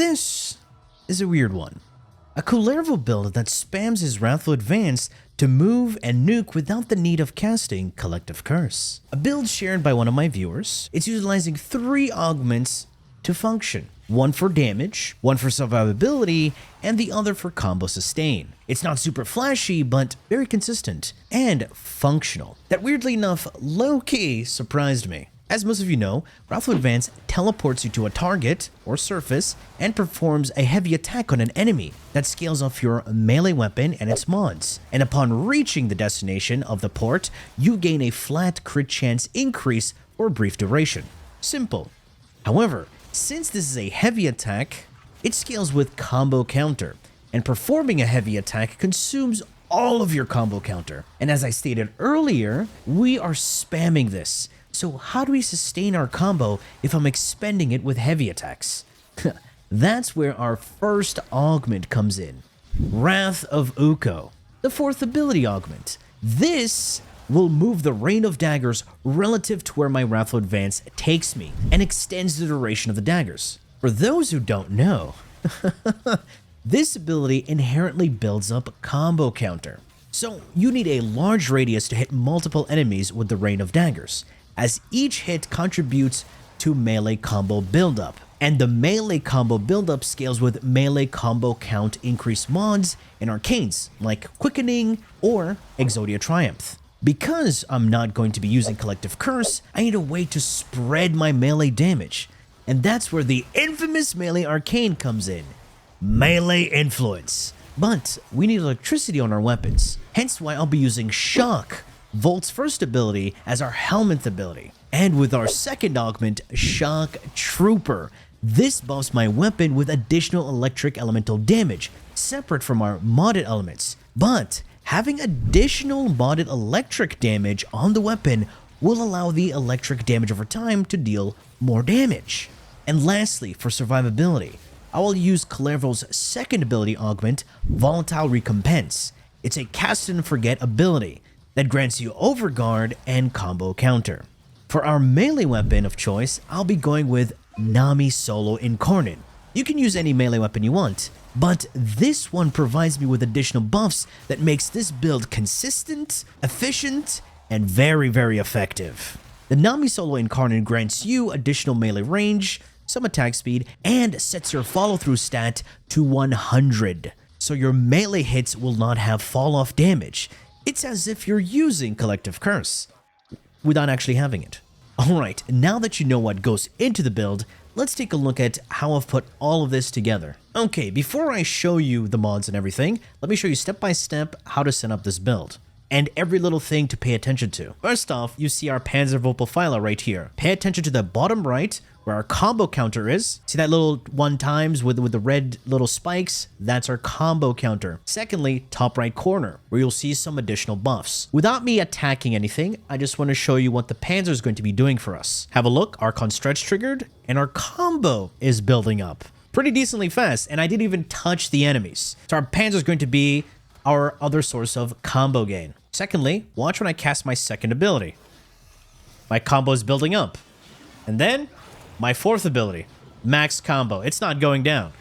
This is a weird one. A Kullervo build that spams his Wrathful Advance to move and nuke without the need of casting Collective Curse. A build shared by one of my viewers. It's utilizing 3 augments to function. One for damage, one for survivability, and the other for combo sustain. It's not super flashy, but very consistent and functional. That weirdly enough, low-key surprised me. As most of you know, Wrathful Advance teleports you to a target or surface and performs a heavy attack on an enemy that scales off your melee weapon and its mods. And upon reaching the destination of the port, you gain a flat crit chance increase for a brief duration. Simple. However, since this is a heavy attack, it scales with combo counter, and performing a heavy attack consumes all of your combo counter. And as I stated earlier, we are spamming this. So how do we sustain our combo if I'm expending it with heavy attacks? That's where our first augment comes in. Wrath of Ukko, the 4th ability augment. This will move the rain of daggers relative to where my Wrathful Advance takes me and extends the duration of the daggers. For those who don't know, this ability inherently builds up combo counter. So you need a large radius to hit multiple enemies with the rain of daggers, as each hit contributes to melee combo buildup. And the melee combo buildup scales with melee combo count increase mods and arcanes like Quickening or Exodia Triumph. Because I'm not going to be using Collective Curse, I need a way to spread my melee damage. And that's where the infamous melee arcane comes in. Melee Influence. But we need electricity on our weapons, hence why I'll be using Shock, Volt's first ability, as our Helminth ability. And with our second augment, Shock Trooper, this buffs my weapon with additional electric elemental damage, separate from our modded elements. But having additional modded electric damage on the weapon will allow the electric damage over time to deal more damage. And lastly, for survivability, I will use Kullervo's second ability augment, Volatile Recompense. It's a cast and forget ability that grants you Overguard and combo counter. For our melee weapon of choice, I'll be going with Nami Solo Incarnate. You can use any melee weapon you want, but this one provides me with additional buffs that makes this build consistent, efficient, and very, very effective. The Nami Solo Incarnate grants you additional melee range, some attack speed, and sets your follow-through stat to 100, so your melee hits will not have fall-off damage. It's as if you're using Collective Curse without actually having it. Alright, now that you know what goes into the build, let's take a look at how I've put all of this together. Okay, before I show you the mods and everything, let me show you step by step how to set up this build, and every little thing to pay attention to. First off, you see our Panzervopophyla right here. Pay attention to the bottom right, where our combo counter is. See that little 1 times with the red little spikes? That's our combo counter. Secondly, top right corner, where you'll see some additional buffs. Without me attacking anything, I just want to show you what the Panzer is going to be doing for us. Have a look, Archon stretch triggered, and our combo is building up pretty decently fast, and I didn't even touch the enemies. So our Panzer is going to be our other source of combo gain. Secondly, watch when I cast my second ability. My combo is building up. And then my 4th ability, max combo. It's not going down.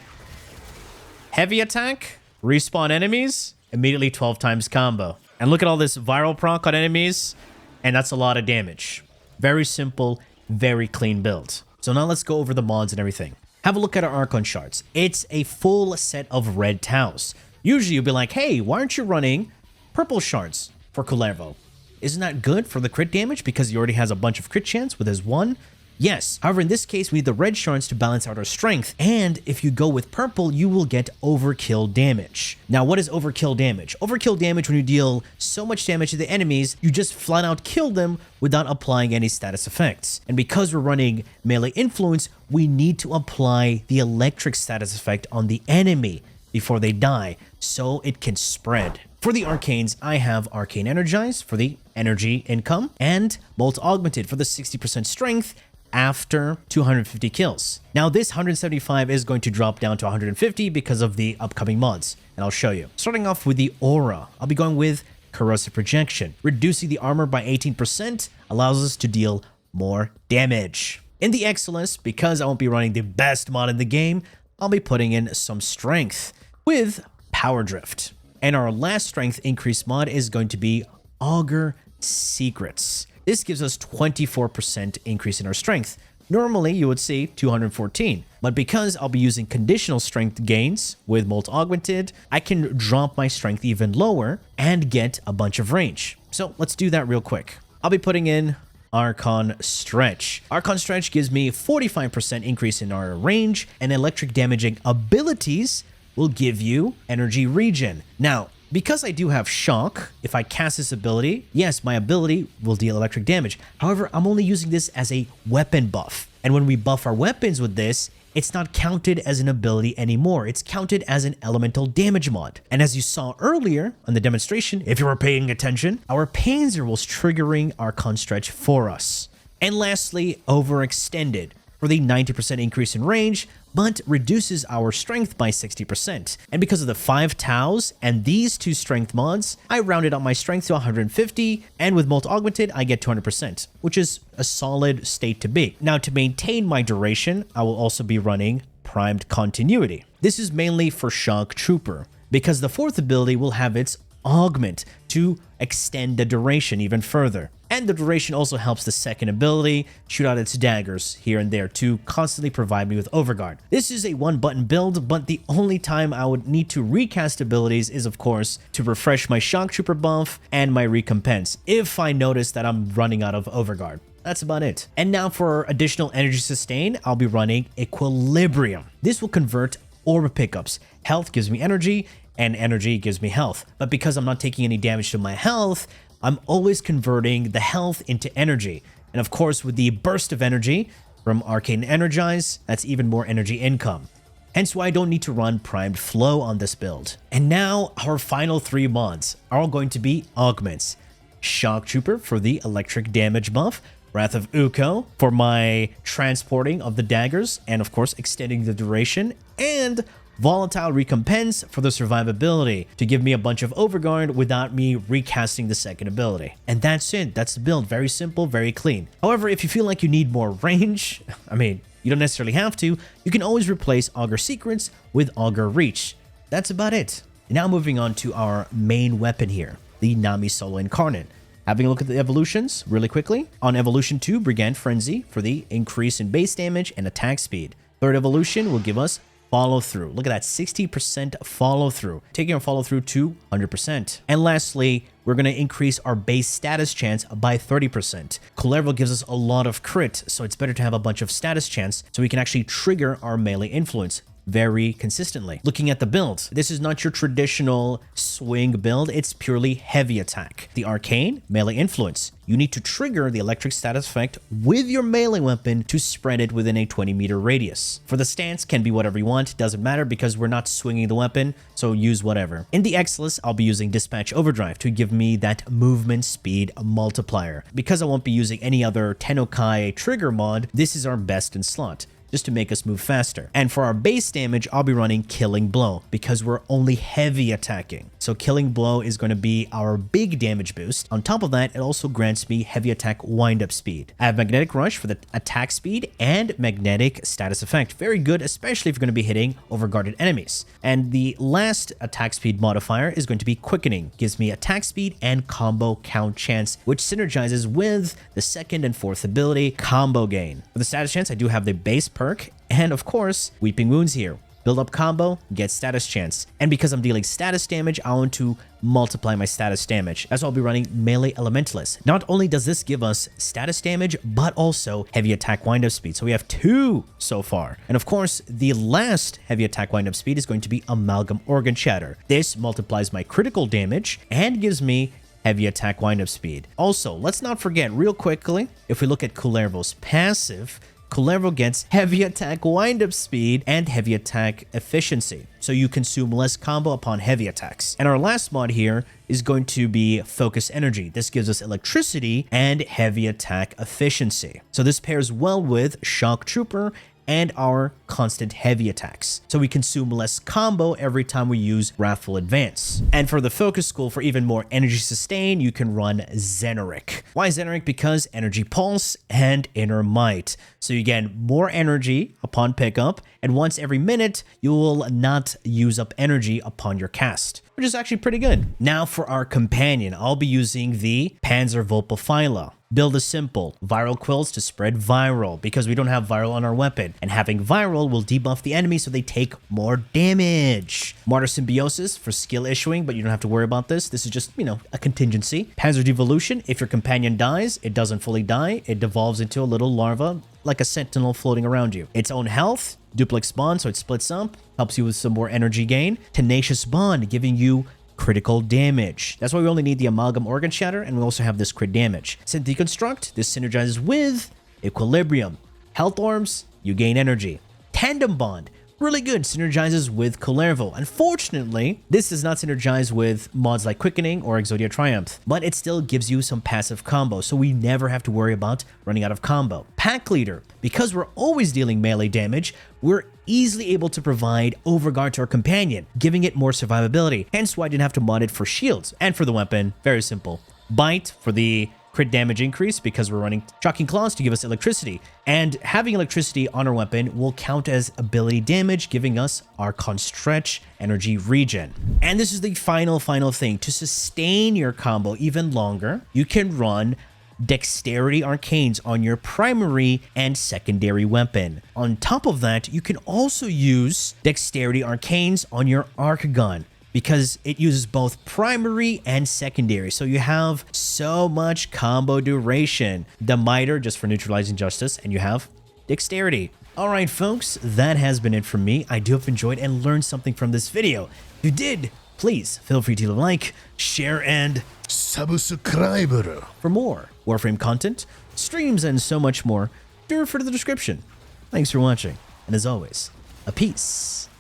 Heavy attack, respawn enemies, immediately 12 times combo. And look at all this viral proc on enemies, and that's a lot of damage. Very simple, very clean build. So now let's go over the mods and everything. Have a look at our Archon shards. It's a full set of red tiles. Usually you'll be like, hey, why aren't you running purple shards for Kullervo? Isn't that good for the crit damage because he already has a bunch of crit chance with his 1? Yes, however in this case we need the red shards to balance out our strength, and if you go with purple you will get overkill damage. Now what is overkill damage? Overkill damage when you deal so much damage to the enemies, you just flat out kill them without applying any status effects. And because we're running melee influence, we need to apply the electric status effect on the enemy before they die, so it can spread. For the arcanes, I have Arcane Energize for the energy income, and Bolt Augmented for the 60% strength after 250 kills. Now this 175 is going to drop down to 150 because of the upcoming mods, and I'll show you. Starting off with the aura, I'll be going with Corrosive Projection. Reducing the armor by 18% allows us to deal more damage. In the Excellence, because I won't be running the best mod in the game, I'll be putting in some strength with Power Drift. And our last strength increase mod is going to be Augur Secrets. This gives us 24% increase in our strength. Normally, you would see 214, but because I'll be using conditional strength gains with Molt Augmented, I can drop my strength even lower and get a bunch of range. So let's do that real quick. I'll be putting in Archon Stretch. Archon Stretch gives me 45% increase in our range, and electric damaging abilities will give you energy regen. Now, because I do have Shock, if I cast this ability, yes, my ability will deal electric damage. However, I'm only using this as a weapon buff. And when we buff our weapons with this, it's not counted as an ability anymore. It's counted as an elemental damage mod. And as you saw earlier on the demonstration, if you were paying attention, our Panzer was triggering Archon Stretch for us. And lastly, Overextended for the 90% increase in range, but reduces our strength by 60%. And because of the 5 Taus and these 2 strength mods, I rounded up my strength to 150, and with Molt Augmented, I get 200%, which is a solid state to be. Now, to maintain my duration, I will also be running Primed Continuity. This is mainly for Shock Trooper, because the 4th ability will have its Augment to extend the duration even further. And the duration also helps the 2nd ability shoot out its daggers here and there to constantly provide me with Overguard. This is a 1-button build, but the only time I would need to recast abilities is, of course, to refresh my Shock Trooper buff and my recompense if I notice that I'm running out of Overguard. That's about it. And now for additional energy sustain, I'll be running Equilibrium. This will convert orb pickups. Health gives me energy, and energy gives me health. But because I'm not taking any damage to my health, I'm always converting the health into energy. And of course, with the burst of energy from Arcane Energize, that's even more energy income. Hence why I don't need to run Primed Flow on this build. And now our final 3 mods are all going to be augments. Shock Trooper for the electric damage buff, Wrath of Uko for my transporting of the daggers, and of course extending the duration, and Volatile Recompense for the survivability to give me a bunch of Overguard without me recasting the 2nd ability. And that's it. That's the build. Very simple, very clean. However, if you feel like you need more range, I mean, you don't necessarily have to, you can always replace Augur Secrets with Augur Reach. That's about it. Now moving on to our main weapon here, the Nami Solo Incarnate. Having a look at the evolutions really quickly. On Evolution 2, Brigand Frenzy for the increase in base damage and attack speed. 3rd evolution will give us follow through. Look at that, 60% follow through, taking our follow through to 100%. And lastly, we're going to increase our base status chance by 30%. Kullervo gives us a lot of crit, so it's better to have a bunch of status chance so we can actually trigger our melee influence very consistently. Looking at the build, this is not your traditional swing build, it's purely heavy attack. The Arcane, melee influence. You need to trigger the electric status effect with your melee weapon to spread it within a 20-meter radius. For the stance, can be whatever you want, doesn't matter because we're not swinging the weapon, so use whatever. In the Exilus, I'll be using Dispatch Overdrive to give me that movement speed multiplier. Because I won't be using any other Tennokai trigger mod, this is our best in slot, just to make us move faster. And for our base damage, I'll be running Killing Blow because we're only heavy attacking. So Killing Blow is going to be our big damage boost. On top of that, it also grants me heavy attack wind-up speed. I have Magnetic Rush for the attack speed and Magnetic Status Effect. Very good, especially if you're going to be hitting overguarded enemies. And the last attack speed modifier is going to be Quickening. Gives me attack speed and combo count chance, which synergizes with the 2nd and 4th ability, Combo Gain. For the status chance, I do have the base perk, and of course, Weeping Wounds here. Build up combo, get status chance. And because I'm dealing status damage, I want to multiply my status damage. That's why I'll be running Melee Elementalist. Not only does this give us status damage, but also heavy attack wind-up speed. So we have 2 so far. And of course, the last heavy attack wind-up speed is going to be Amalgam Organ Shatter. This multiplies my critical damage and gives me heavy attack wind-up speed. Also, let's not forget real quickly, if we look at Kullervo's passive, Kullervo gets heavy attack wind-up speed and heavy attack efficiency. So you consume less combo upon heavy attacks. And our last mod here is going to be Focus Energy. This gives us electricity and heavy attack efficiency. So this pairs well with Shock Trooper and our constant heavy attacks. So we consume less combo every time we use Wrathful Advance. And for the focus school, for even more energy sustain, you can run Zeneric. Why Zeneric? Because Energy Pulse and Inner Might. So you get more energy upon pickup, and once every minute, you will not use up energy upon your cast, which is actually pretty good. Now for our companion, I'll be using the Panzer Vulpaphyla. Build is simple. Viral quills to spread viral, because we don't have viral on our weapon, and having viral will debuff the enemy so they take more damage. Martyr Symbiosis for skill issuing, but you don't have to worry about this. This is just, you know, a contingency. Panzer Devolution, if your companion dies, it doesn't fully die. It devolves into a little larva, like a sentinel floating around you. Its own health, duplex bond, so it splits up, helps you with some more energy gain. Tenacious Bond, giving you critical damage. That's why we only need the Amalgam Organ Shatter, and we also have this crit damage. Synth Deconstruct, this synergizes with Equilibrium. Health Orbs, you gain energy. Tandem Bond, really good, synergizes with Kullervo. Unfortunately, this does not synergize with mods like Quickening or Exodia Triumph, but it still gives you some passive combo, so we never have to worry about running out of combo. Pack Leader, because we're always dealing melee damage, we're easily able to provide Overguard to our companion, giving it more survivability, hence why I didn't have to mod it for shields. And for the weapon, very simple. Bite for the crit damage increase, because we're running Shocking Claws to give us electricity, and having electricity on our weapon will count as ability damage, giving us Archon Stretch energy regen. And this is the final thing. To sustain your combo even longer, you can run Dexterity Arcanes on your primary and secondary weapon. On top of that, you can also use Dexterity Arcanes on your Arc Gun, because it uses both primary and secondary. So you have so much combo duration. The Miter, just for neutralizing justice, and you have Dexterity. All right, folks, that has been it from me. I do hope you enjoyed and learned something from this video. If you did, please feel free to like, share, and subscribe for more Warframe content, streams, and so much more. Do refer to the description. Thanks for watching, and as always, a peace.